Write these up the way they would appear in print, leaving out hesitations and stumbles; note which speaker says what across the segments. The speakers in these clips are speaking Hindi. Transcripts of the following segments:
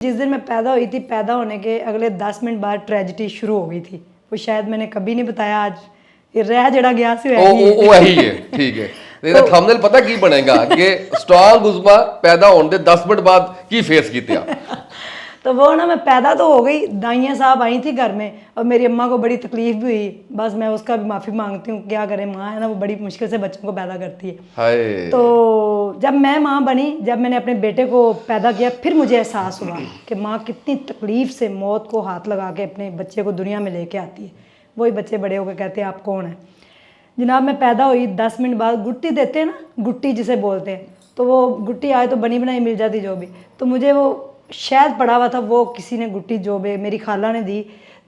Speaker 1: जिस दिन मैं पैदा हुई थी, पैदा होने के अगले 10 मिनट बाद ट्रेजिडी शुरू हो गई थी। वो शायद मैंने कभी नहीं बताया, आज ये रह जड़ा गया सी
Speaker 2: ਉਹ ਇਹੀ ਹੈ। ਠੀਕ ਹੈ, ਇਹਦਾ ਥੰਬਨੇਲ ਪਤਾ ਕੀ ਬਣੇਗਾ ਕਿ ਸਟਰੋਂਗ ਉਜ਼ਮਾ ਪੈਦਾ ਹੋਣ ਦੇ 10 ਮਿੰਟ ਬਾਅਦ ਕੀ ਫੇਸ ਕੀਤਾ।
Speaker 1: तो वो ना, मैं पैदा तो हो गई, दाइयाँ साहब आई थी घर में और मेरी अम्मा को बड़ी तकलीफ भी हुई। बस मैं उसका भी माफ़ी मांगती हूँ, क्या करें, माँ है ना, वो बड़ी मुश्किल से बच्चों को पैदा करती है।
Speaker 2: हाय।
Speaker 1: तो जब मैं माँ बनी, जब मैंने अपने बेटे को पैदा किया, फिर मुझे एहसास हुआ कि माँ कितनी तकलीफ़ से मौत को हाथ लगा के अपने बच्चे को दुनिया में लेके आती है। वही बच्चे बड़े होकर कहते हैं आप कौन हैं। जनाब मैं पैदा हुई, 10 मिनट बाद गुट्टी देते हैं ना, गुट्टी जिसे बोलते हैं, तो वो गुट्टी आए तो बनी बनाई मिल जाती जो भी। तो मुझे वो शायद पड़ा हुआ था, वो किसी ने गुट्टी जो भी मेरी खाला ने दी,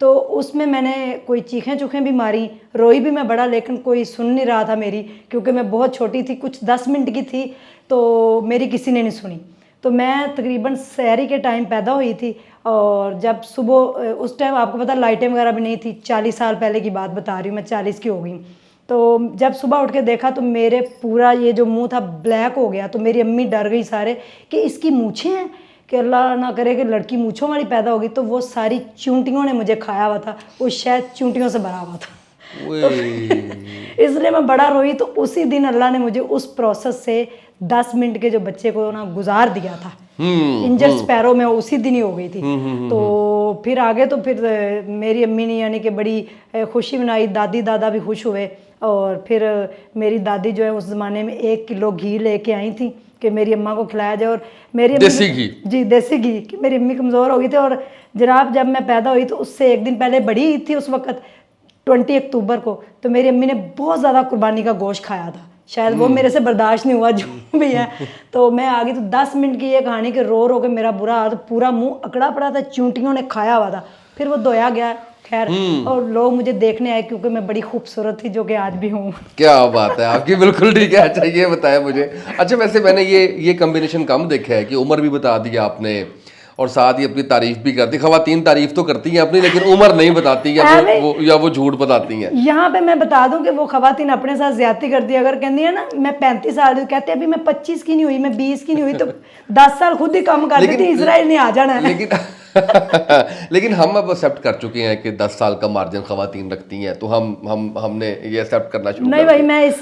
Speaker 1: तो उसमें मैंने कोई चीखें चुखें भी मारी, रोई भी मैं बड़ा, लेकिन कोई सुन नहीं रहा था मेरी, क्योंकि मैं बहुत छोटी थी, कुछ 10 मिनट की थी, तो मेरी किसी ने नहीं सुनी। तो मैं तकरीबन सहरी के टाइम पैदा हुई थी। और जब सुबह, उस टाइम आपको पता लाइटें वगैरह भी नहीं थी, 40 साल पहले की बात बता रही हूँ मैं, 40 की हो गई। तो जब सुबह उठ के देखा तो मेरे पूरा ये जो मुंह था ब्लैक हो गया। तो मेरी अम्मी डर गई सारे कि इसकी मूछें हैं, कि अल्लाह ना करे कि लड़की मूछों वाली पैदा होगी। तो वो सारी चूंटियों ने मुझे खाया हुआ था, वो शायद चूंटियों से भरा हुआ था। तो इसलिए मैं बड़ा रोई। तो उसी दिन अल्लाह ने मुझे उस प्रोसेस से 10 मिनट के जो बच्चे को ना गुजार दिया था। इंजर स्पैरो में उसी दिन ही हो गई थी। तो फिर आगे तो फिर मेरी अम्मी ने यानी कि बड़ी खुशी मनाई, दादी दादा भी खुश हुए। और फिर मेरी दादी जो है उस ज़माने में 1 किलो घी लेके आई थी कि मेरी अम्मा को खिलाया जाए। और मेरी
Speaker 2: देसी घी,
Speaker 1: जी देसी घी, कि मेरी अम्मी कमज़ोर हो गई थी। और जनाब जब मैं पैदा हुई तो उससे 1 दिन पहले बड़ी ईद थी उस वक़्त, 20 अक्टूबर को। तो मेरी अम्मी ने बहुत ज़्यादा कुर्बानी का गोश्त खाया था, शायद वो मेरे से बर्दाश्त नहीं हुआ जो भी है। तो मैं आ गई। तो 10 मिनट की ये कहानी कि रो रो के मेरा बुरा हाल, तो पूरा मुंह अकड़ा पड़ा था, चूंटियों ने खाया हुआ था। फिर वो धोया गया, खैर। और लोग मुझे देखने आए क्योंकि मैं बड़ी खूबसूरत थी, जो कि आज भी हूँ।
Speaker 2: क्या बात है आपकी, बिल्कुल ठीक है। अच्छा ये बताया मुझे, अच्छा वैसे मैंने ये कॉम्बिनेशन कम देखा है कि उम्र भी बता दी आपने और साथ ही अपनी तारीफ भी करती। खवातीन तारीफ तो करती हैं अपनी, लेकिन उम्र नहीं बताती या वो झूठ बताती हैं।
Speaker 1: यहाँ पे मैं बता दूं कि वो खवातीन अपने साथ ज्यादती करती है। अगर कहती है ना मैं 35 साल की, कहते अभी मैं 25 की नहीं हुई, मैं 20 की नहीं हुई, तो 10 साल खुद ही कम कर देती, इसराइल नहीं आ जाना है।
Speaker 2: लेकिन हम अब एक्सेप्ट कर चुके हैं कि 10 साल का मार्जिन खवातीन रखती हैं, तो हमने ये एक्सेप्ट करना शुरू
Speaker 1: नहीं भाई, मैं इस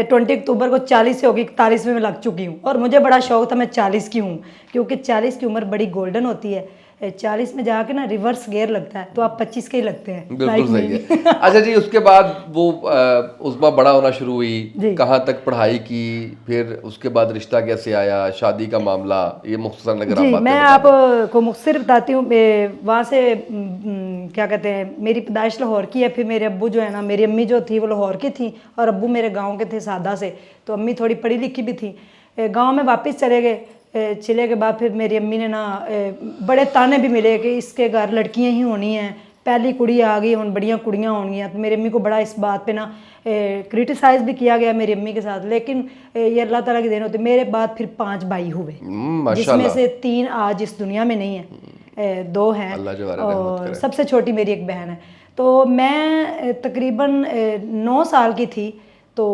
Speaker 1: 20 अक्टूबर को 40 से होगी, 41 में लग चुकी हूँ। और मुझे बड़ा शौक था मैं 40 की हूँ, क्योंकि 40 की उम्र बड़ी गोल्डन होती है। 40 में जाके ना रिवर्स गियर लगता है, तो आप 25 के ही लगते हैं।
Speaker 2: बिल्कुल सही है। अच्छा जी, उसके बाद वो उस्मा बड़ा होना शुरू हुई, कहाँ तक पढ़ाई की, फिर उसके बाद रिश्ता कैसे आया, शादी का मामला, ये मुख्तसर नगर
Speaker 1: जी मैं आपको मुख्तसर बताती हूँ। वहाँ से क्या कहते हैं, मेरी पैदाइश लाहौर की है। फिर मेरे अब्बू जो है ना, मेरी अम्मी जो थी वो लाहौर की थी और अब्बू मेरे गाँव के थे सादा से। तो अम्मी थोड़ी पढ़ी लिखी भी थी। गाँव में वापस चले गए। चले के बाद फिर मेरी अम्मी ने ना बड़े ताने भी मिले कि इसके घर लड़कियां ही होनी हैं, पहली कुड़ी आ गई, हम बड़ियां कुड़ियां होंगी। तो मेरी अम्मी को बड़ा इस बात पे ना क्रिटिसाइज़ भी किया गया मेरी अम्मी के साथ। लेकिन ये अल्लाह ताला की देन होती। मेरे बाद फिर 5 भाई हुए, जिसमें से 3 आज इस दुनिया में नहीं है, 2 हैं और सबसे छोटी मेरी एक बहन है। तो मैं तकरीबन 9 साल की थी, तो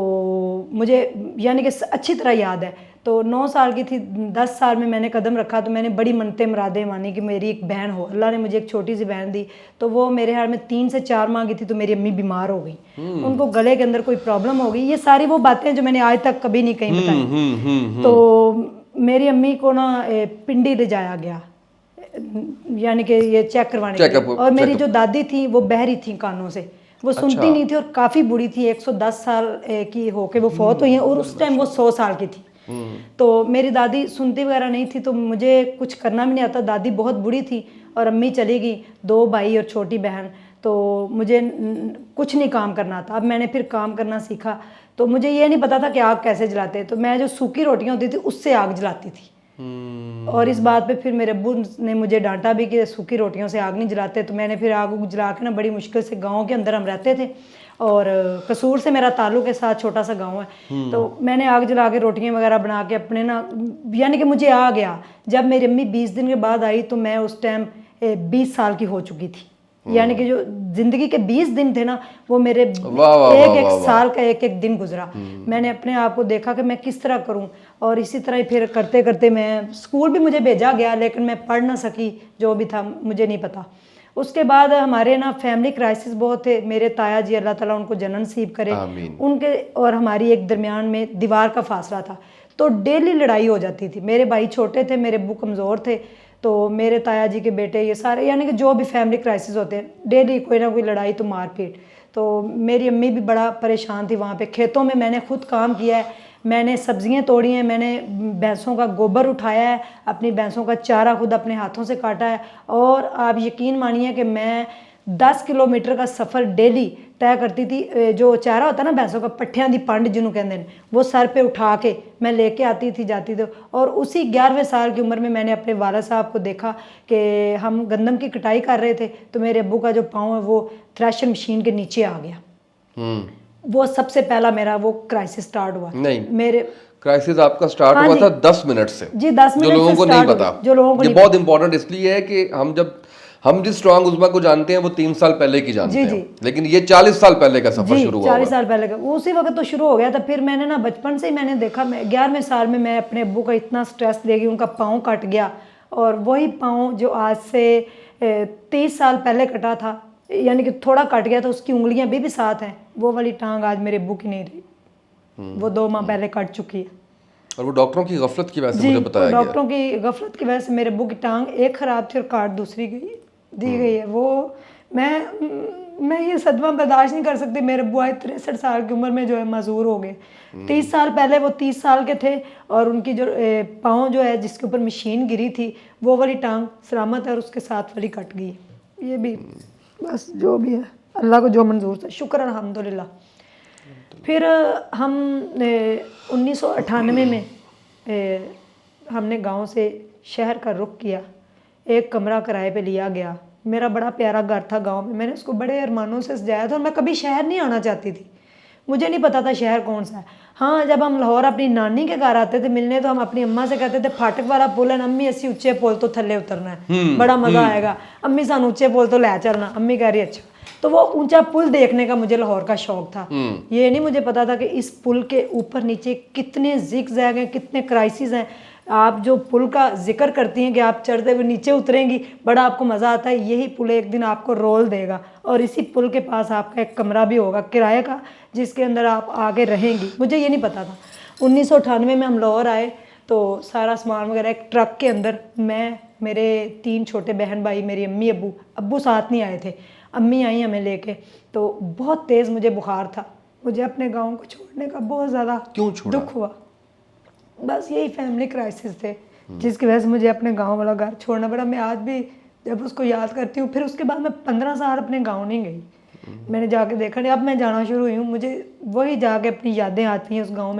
Speaker 1: मुझे यानी कि अच्छी तरह याद है। तो 9 साल की थी, 10 साल में मैंने कदम रखा, तो मैंने बड़ी मनते मुरादें मानी कि मेरी एक बहन हो। अल्लाह ने मुझे एक छोटी सी बहन दी। तो वो मेरे हाल में 3 से 4 माह की थी, तो मेरी अम्मी बीमार हो गई। उनको गले के अंदर कोई प्रॉब्लम हो गई। ये सारी वो बातें जो मैंने आज तक कभी नहीं कहीं बताई। तो मेरी अम्मी को ना पिंडी ले जाया गया, यानी कि ये चेक करवाने के लिए। और मेरी जो दादी थी वो बहरी थी कानों से, वो सुनती नहीं थी और काफ़ी बुरी थी। 110 साल की होके वो फौत हुई हैं और उस टाइम वो 100 साल की थी। तो मेरी दादी सुनती वगैरह नहीं थी, तो मुझे कुछ करना भी नहीं आता। दादी बहुत बुरी थी और अम्मी चली गई, 2 भाई और छोटी बहन। तो मुझे कुछ नहीं काम करना था। अब मैंने फिर काम करना सीखा। तो मुझे ये नहीं पता था कि आग कैसे जलाते। तो मैं जो सूखी रोटियां होती थी उससे आग जलाती थी। और इस बात पे फिर मेरे अब्बू ने मुझे डांटा भी कि सूखी रोटियों से आग नहीं जलाते। तो मैंने फिर आग जला के ना बड़ी मुश्किल से, गाँव के अंदर हम रहते थे और कसूर से मेरा ताल्लुक के साथ, छोटा सा गांव है। तो मैंने आग जला के रोटियां वगैरह बना के अपने ना, यानी कि मुझे आ गया। जब मेरी अम्मी 20 दिन के बाद आई तो मैं उस टाइम 20 साल की हो चुकी थी। यानी कि जो जिंदगी के 20 दिन थे ना, वो मेरे
Speaker 2: वाह, वाह,
Speaker 1: एक
Speaker 2: वाह,
Speaker 1: एक
Speaker 2: वाह, वाह।
Speaker 1: साल का एक एक दिन गुजरा। मैंने अपने आप को देखा कि मैं किस तरह करूं, और इसी तरह ही फिर करते करते मैं स्कूल भी मुझे भेजा गया, लेकिन मैं पढ़ ना सकी, जो भी था मुझे नहीं पता। उसके बाद हमारे ना फैमिली क्राइसिस बहुत थे। मेरे ताया जी, अल्लाह ताला उनको जन्नत नसीब करे,
Speaker 2: आमीन।
Speaker 1: उनके और हमारी एक दरमियान में दीवार का फासला था, तो डेली लड़ाई हो जाती थी। मेरे भाई छोटे थे, मेरे अब्बू कमज़ोर थे, तो मेरे ताया जी के बेटे, ये सारे यानी कि जो भी फैमिली क्राइसिस होते हैं, डेली कोई ना कोई लड़ाई तो मारपीट। तो मेरी अम्मी भी बड़ा परेशान थी वहाँ पे। खेतों में मैंने खुद काम किया है, मैंने सब्जियां तोड़ी हैं, मैंने भैंसों का गोबर उठाया है, अपनी भैंसों का चारा खुद अपने हाथों से काटा है। और आप यकीन मानिए कि मैं 10 किलोमीटर का सफ़र डेली तय करती थी। जो चारा होता है ना भैंसों का, पट्ठियां दी पंड जिन्हों कहते हैं, वो सर पे उठा के मैं लेके आती थी, जाती थी। और उसी 11वें साल की उम्र में मैंने अपने वाला साहब को देखा कि हम गंदम की कटाई कर रहे थे, तो मेरे अब्बू का जो पाँव है वो थ्रेशर मशीन के नीचे आ गया। वो सबसे पहला मेरा वो क्राइसिस स्टार्ट हुआ।
Speaker 2: नहीं,
Speaker 1: मेरे
Speaker 2: क्राइसिस आपका स्टार्ट हुआ था 10 मिनट से।
Speaker 1: जी, 10 मिनट
Speaker 2: जो लोगों
Speaker 1: से
Speaker 2: को नहीं
Speaker 1: स्टार्ट
Speaker 2: पता,
Speaker 1: हुआ, जो लोगों को
Speaker 2: ये
Speaker 1: नहीं
Speaker 2: बहुत इंपॉर्टेंट इसलिए है कि हम जिस स्ट्रॉन्ग उज़्मा को जानते हैं वो 3 साल पहले की जानते
Speaker 1: जी,
Speaker 2: हैं,
Speaker 1: जी।
Speaker 2: लेकिन ये 40 साल पहले का सफर
Speaker 1: जी,
Speaker 2: शुरू हुआ
Speaker 1: 40
Speaker 2: हुआ।
Speaker 1: साल पहले का उसी वक्त तो शुरू हो गया था। फिर मैंने ना बचपन से ही मैंने देखा, मैं 11वें साल में मैं अपने अब्बू का इतना स्ट्रेस देगी, उनका पाँव कट गया, और वही पाँव जो आज से 30 साल पहले कटा था, यानी कि थोड़ा कट गया था, उसकी उंगलियां भी साथ हैं। वो वाली टांग आज मेरे अब्बू की नहीं रही, वो 2 माह पहले कट चुकी है।
Speaker 2: और वो डॉक्टरों की गफलत की वजह से
Speaker 1: जी,
Speaker 2: मुझे बताया गया।
Speaker 1: डॉक्टरों की गफलत की वजह से मेरे अब्बू की टांग एक खराब थी और काट दूसरी दी गई है। वो मैं ये सदमा बर्दाश्त नहीं कर सकती। मेरे अब्बू आज 63 साल की उम्र में जो है माजूर हो गए। 30 साल पहले वो 30 साल के थे, और उनकी जो पाँव जो है जिसके ऊपर मशीन गिरी थी, वो वाली टांग सलामत है, और उसके साथ वाली कट गई। ये भी बस जो भी है अल्लाह को जो मंजूर था, शुक्र अल्हम्दुलिल्लाह। फिर हम 1998 में हमने गांव से शहर का रुख किया। एक कमरा किराए पे लिया गया। मेरा बड़ा प्यारा घर था गांव में, मैंने उसको बड़े अरमानों से सजाया था, और मैं कभी शहर नहीं आना चाहती थी। मुझे नहीं पता था शहर कौन सा है। हाँ, जब हम लाहौर अपनी नानी के घर आते थे मिलने, तो हम अपनी अम्मा से कहते थे फाटक वाला पुल है ना अम्मी, असी उच्चे पुल तो थल्ले उतरना है, बड़ा मज़ा आएगा अम्मी, सानू उच्चे पुल तो लै चलना। अम्मी कह रही अच्छा। तो वो ऊंचा पुल देखने का मुझे लाहौर का शौक था। ये नहीं मुझे पता था कि इस पुल के ऊपर नीचे कितने जिग-जैग हैं, कितने क्राइसिस हैं। आप जो पुल का जिक्र करती हैं कि आप चढ़ते हुए नीचे उतरेंगी, बड़ा आपको मज़ा आता है, यही पुल एक दिन आपको रोल देगा, और इसी पुल के पास आपका एक कमरा भी होगा किराए का, जिसके अंदर आप आगे रहेंगी। मुझे ये नहीं पता था। 1998 में हम लाहौर आए, तो सारा सामान वगैरह एक ट्रक के अंदर, मैं, मेरे 3 छोटे बहन भाई, मेरी अम्मी अब्बू साथ नहीं आए थे, अम्मी आई हमें लेके। तो बहुत तेज़ मुझे बुखार था। मुझे अपने गाँव को छोड़ने का बहुत ज़्यादा दुख हुआ। बस यही फैमिली क्राइसिस थे जिसकी वजह से मुझे अपने गांव वाला घर छोड़ना पड़ा। मैं आज भी जब उसको याद करती हूँ, फिर उसके बाद मैं 15 साल अपने गांव नहीं गई। मैंने जाके देखा नहीं, अब मैं जाना शुरू हुई हूँ, मुझे वही जाके अपनी यादें आती हैं उस गांव में।